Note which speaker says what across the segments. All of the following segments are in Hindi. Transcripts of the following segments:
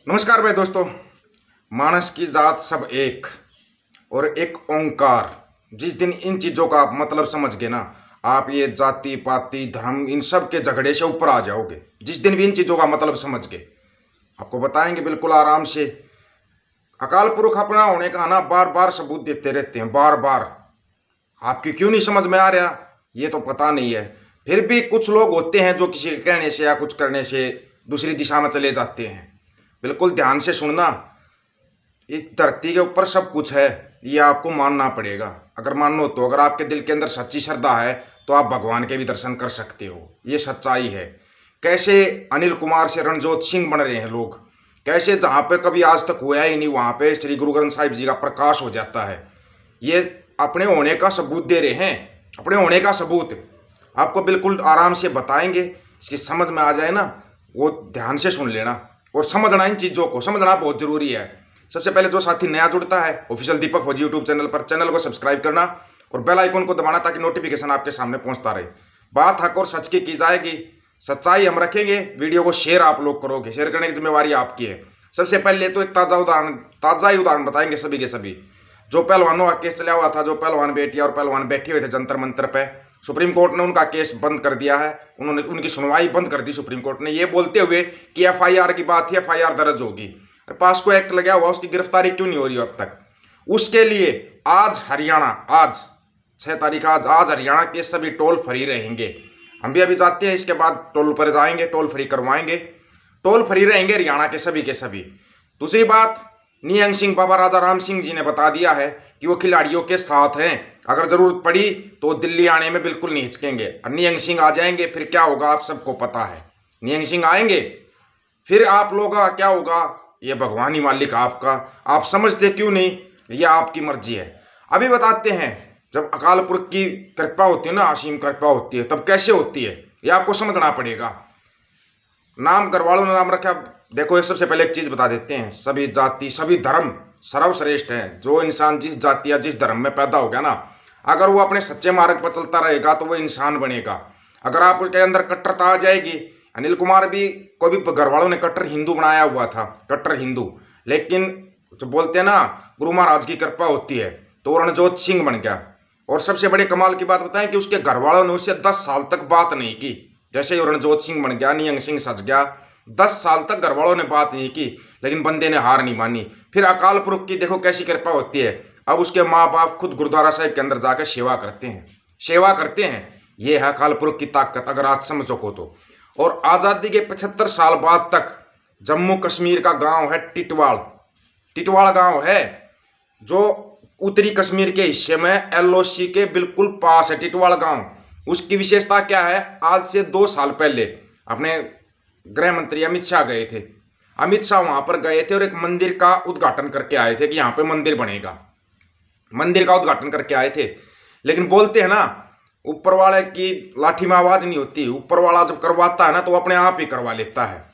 Speaker 1: नमस्कार भाई दोस्तों। मानस की जात सब एक और एक ओंकार। जिस दिन इन चीज़ों का आप मतलब समझ गए ना, आप ये जाति पाति धर्म इन सब के झगड़े से ऊपर आ जाओगे। जिस दिन भी इन चीज़ों का मतलब समझ गए, आपको बताएंगे बिल्कुल आराम से। अकाल पुरख अपना होने का ना बार बार सबूत देते रहते हैं, बार बार। आपकी क्यों नहीं समझ में आ रहा ये तो पता नहीं है। फिर भी कुछ लोग होते हैं जो किसी के कहने से या कुछ करने से दूसरी दिशा में चले जाते हैं। बिल्कुल ध्यान से सुनना, इस धरती के ऊपर सब कुछ है, ये आपको मानना पड़ेगा। अगर मानो तो अगर आपके दिल के अंदर सच्ची श्रद्धा है तो आप भगवान के भी दर्शन कर सकते हो। ये सच्चाई है। कैसे अनिल कुमार से रणजोत सिंह बन रहे हैं लोग, कैसे जहाँ पे कभी आज तक हुआ ही नहीं वहाँ पे श्री गुरु ग्रंथ साहिब जी का प्रकाश हो जाता है। ये अपने होने का सबूत दे रहे हैं, अपने होने का सबूत आपको बिल्कुल आराम से बताएंगे। इसकी समझ में आ जाए ना, वो ध्यान से सुन लेना और समझना। इन चीज़ों को समझना बहुत ज़रूरी है। सबसे पहले जो साथी नया जुड़ता है ऑफिशियल दीपक फौजी यूट्यूब चैनल पर, चैनल को सब्सक्राइब करना और बेल आइकन को दबाना ताकि नोटिफिकेशन आपके सामने पहुंचता रहे। बात हक और सच की जाएगी, सच्चाई हम रखेंगे। वीडियो को शेयर आप लोग करोगे, शेयर करने की जिम्मेवारी आपकी है। सबसे पहले तो एक ताज़ा ही उदाहरण बताएंगे सभी के सभी। जो पहलवानों का केस चला हुआ था, जो पहलवान बेटिया और पहलवान बैठे हुए थे जंतर मंतर पे, सुप्रीम कोर्ट ने उनका केस बंद कर दिया है। उन्होंने उनकी सुनवाई बंद कर दी सुप्रीम कोर्ट ने, ये बोलते हुए कि एफआईआर की बात है, एफआईआर दर्ज होगी। पास्को एक्ट लगा हुआ, उसकी गिरफ्तारी क्यों नहीं हो रही अब तक? उसके लिए आज हरियाणा, आज 6 तारीख, आज हरियाणा के सभी टोल फ्री रहेंगे। हम भी अभी जाते हैं, इसके बाद टोल पर जाएंगे, टोल फ्री करवाएंगे। टोल फ्री रहेंगे हरियाणा के सभी के सभी। दूसरी बात, निहंग सिंह बाबा राजा राम सिंह जी ने बता दिया है कि वो खिलाड़ियों के साथ हैं। अगर जरूरत पड़ी तो दिल्ली आने में बिल्कुल नहीं हिचकेंगे। निहंग सिंह आ जाएंगे फिर क्या होगा आप सबको पता है। निहंग सिंह आएंगे फिर आप लोगों का क्या होगा ये भगवान ही मालिक आपका। आप समझते क्यों नहीं, ये आपकी मर्जी है। अभी बताते हैं, जब अकाल पुरख की कृपा होती है ना, असीम कृपा होती है, तब कैसे होती है ये आपको समझना पड़ेगा। नाम घर वालों ने नाम रखा। देखो, ये सबसे पहले एक चीज बता देते हैं, सभी जाति सभी धर्म सर्वश्रेष्ठ है। जो इंसान जिस जाति या जिस धर्म में पैदा हो गया ना, अगर वो अपने सच्चे मार्ग पर चलता रहेगा तो वो इंसान बनेगा। अगर आप उसके अंदर कट्टरता आ जाएगी, अनिल कुमार भी को भी घर वालों ने कट्टर हिंदू बनाया हुआ था, कट्टर हिंदू। लेकिन जो बोलते हैं ना गुरु महाराज की कृपा होती है, तो रणजोत सिंह बन गया। और सबसे बड़ी कमाल की बात बताएं कि उसके घर वालों ने उससे 10 साल तक बात नहीं की। जैसे ही रणजोत सिंह बन गया, निहंग सिंह सज गया, 10 साल तक घर वालों ने बात नहीं की, लेकिन बंदे ने हार नहीं मानी। फिर अकाल पुरख की देखो कैसी कृपा होती है। अब उसके माँ बाप खुद गुरुद्वारा साहिब के अंदर जाकर सेवा करते हैं, सेवा करते हैं। ये है अकाल पुरख की ताकत, अगर आज समझ सको तो। और आज़ादी के 75 साल बाद तक जम्मू कश्मीर का गांव है टिटवाड़, टिटवाड़ गांव है जो उत्तरी कश्मीर के हिस्से में एलओसी के बिल्कुल पास है टिटवाड़ गांव। उसकी विशेषता क्या है, आज से 2 साल पहले अपने गृह मंत्री अमित शाह गए थे। अमित शाह वहां पर गए थे और एक मंदिर का उद्घाटन करके आए थे कि यहाँ पे मंदिर बनेगा। मंदिर का उद्घाटन करके आए थे। लेकिन बोलते हैं ना, ऊपर वाले की लाठी में आवाज नहीं होती। ऊपर वाला जब करवाता है ना तो वो अपने आप ही करवा लेता है।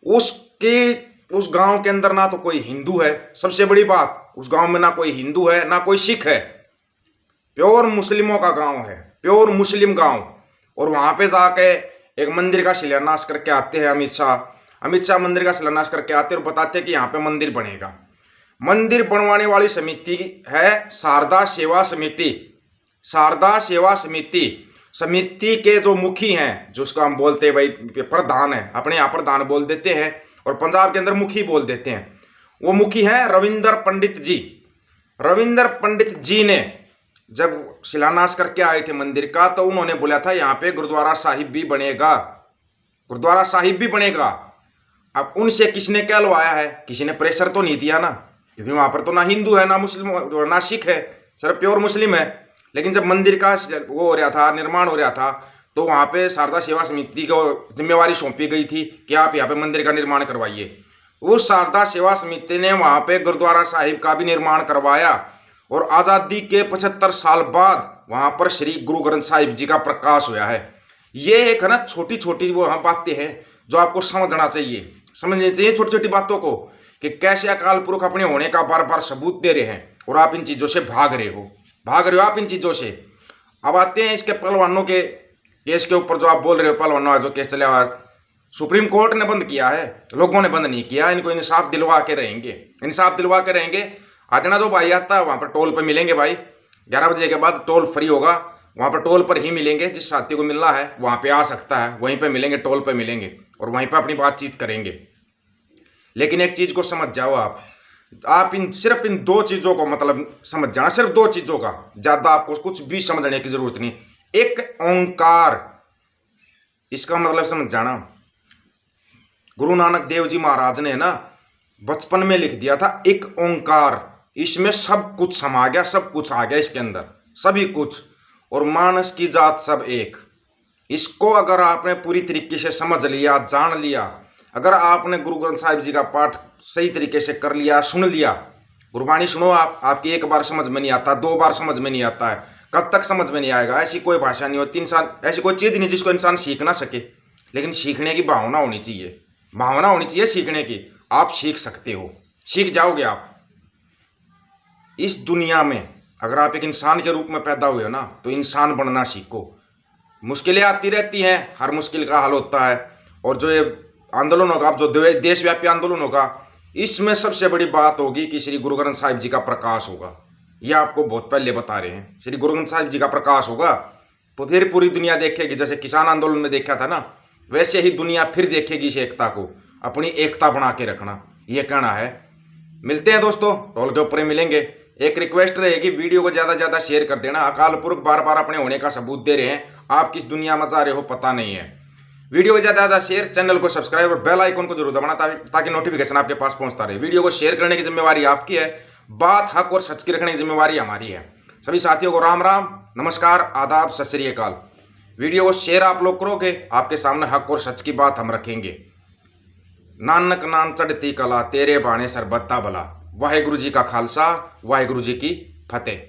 Speaker 1: उस गांव के अंदर ना तो कोई हिंदू है, सबसे बड़ी बात, उस गांव में ना कोई हिंदू है ना कोई सिख है। प्योर मुस्लिमों का गांव है, प्योर मुस्लिम गांव। और वहां पे जाके एक मंदिर का शिलान्यास करके आते हैं अमित शाह मंदिर का शिलान्यास करके आते हैं और बताते हैं कि यहाँ पे मंदिर बनेगा। मंदिर बनवाने वाली समिति है शारदा सेवा समिति। शारदा सेवा समिति, समिति के जो मुखी हैं, जिसको हम बोलते हैं भाई प्रधान है, अपने यहाँ प्रधान बोल देते हैं और पंजाब के अंदर मुखी बोल देते हैं। वो मुखी हैं रविंदर पंडित जी। रविंदर पंडित जी ने जब शिलान्यास करके आए थे मंदिर का, तो उन्होंने बोला था यहाँ पे गुरुद्वारा साहिब भी बनेगा, गुरुद्वारा साहिब भी बनेगा। अब उनसे किसने कहलवाया है? किसी ने प्रेशर तो नहीं दिया ना, क्योंकि वहां पर तो ना हिंदू है ना मुस्लिम ना सिख है, सिर्फ प्योर मुस्लिम है। लेकिन जब मंदिर का वो हो रहा था, निर्माण हो रहा था, तो वहां पे शारदा सेवा समिति को जिम्मेवारी सौंपी गई थी कि आप यहाँ पे मंदिर का निर्माण करवाइए। उस शारदा सेवा समिति ने वहां पे गुरुद्वारा साहिब का भी निर्माण करवाया। और आज़ादी के 75 साल बाद वहां पर श्री गुरु ग्रंथ साहिब जी का प्रकाश हुआ है। ये एक है ना छोटी छोटी वो हम बातें हैं जो आपको समझना चाहिए, समझनी चाहिए छोटी छोटी बातों को, कि कैसे अकाल पुरख अपने होने का बार बार सबूत दे रहे हैं और आप इन चीज़ों से भाग रहे हो आप इन चीज़ों से। अब आते हैं इसके पहलवानों के केस के ऊपर, जो आप बोल रहे हो पहलवानों जो केस चला हुआ सुप्रीम कोर्ट ने बंद किया है, लोगों ने बंद नहीं किया। इनको इंसाफ दिलवा के रहेंगे, इंसाफ दिलवा के रहेंगे। आज ना जो भाई आता है वहां पर टोल पर मिलेंगे भाई, 11 बजे के बाद टोल फ्री होगा, वहां पर टोल पर ही मिलेंगे। जिस साथी को मिलना है वहां पे आ सकता है, वहीं पे मिलेंगे, टोल पे मिलेंगे और वहीं पे अपनी बातचीत करेंगे। लेकिन एक चीज को समझ जाओ आप सिर्फ इन दो चीजों को मतलब समझ जाना, सिर्फ दो चीजों का, ज्यादा आपको कुछ भी समझने की जरूरत नहीं। एक ओंकार, इसका मतलब समझ जाना। गुरु नानक देव जी महाराज ने ना बचपन में लिख दिया था एक ओंकार, इसमें सब कुछ समा गया, सब कुछ आ गया इसके अंदर, सभी कुछ। और मानस की जात सब एक, इसको अगर आपने पूरी तरीके से समझ लिया, जान लिया, अगर आपने गुरु ग्रंथ साहिब जी का पाठ सही तरीके से कर लिया, सुन लिया, गुरबाणी सुनो आपकी एक बार समझ में नहीं आता, 2 बार समझ में नहीं आता है, कब तक समझ में नहीं आएगा? ऐसी कोई भाषा नहीं होती, इंसान ऐसी कोई चीज़ नहीं जिसको इंसान सीख ना सके। लेकिन सीखने की भावना होनी चाहिए, भावना होनी चाहिए सीखने की। आप सीख सकते हो, सीख जाओगे आप। इस दुनिया में अगर आप एक इंसान के रूप में पैदा हुए हो ना, तो इंसान बनना सीखो। मुश्किलें आती रहती हैं, हर मुश्किल का हल होता है। और जो ये आंदोलन होगा, जो देशव्यापी आंदोलन होगा, इसमें सबसे बड़ी बात होगी कि श्री गुरु ग्रंथ साहिब जी का प्रकाश होगा। ये आपको बहुत पहले बता रहे हैं, श्री गुरु ग्रंथ साहिब जी का प्रकाश होगा तो फिर पूरी दुनिया देखेगी। जैसे किसान आंदोलन में देखा था ना, वैसे ही दुनिया फिर देखेगी इस एकता को। अपनी एकता बना के रखना, ये कहना है। मिलते हैं दोस्तों, टोल के ऊपर मिलेंगे। एक रिक्वेस्ट रहेगी, वीडियो को ज़्यादा से ज़्यादा शेयर कर देना। अकाल पुरख बार बार अपने होने का सबूत दे रहे हैं, आप किस दुनिया में जा रहे हो पता नहीं है। वीडियो को ज़्यादा से ज़्यादा शेयर, चैनल को सब्सक्राइब और बेल आइकन को जरूर दबाना ताकि नोटिफिकेशन आपके पास पहुंचता रहे। वीडियो को शेयर करने की जिम्मेवारी आपकी है, बात हक और सच की रखने की जिम्मेवारी हमारी है। सभी साथियों को राम राम, नमस्कार, आदाब, सत श्री अकाल। वीडियो को शेयर आप लोग करोगे, आपके सामने हक और सच की बात हम रखेंगे। नानक नाम चढ़ती कला, तेरे बाणे सरबत्ता भला। वाहेगुरु जी का खालसा, वाहेगुरु जी की फतेह।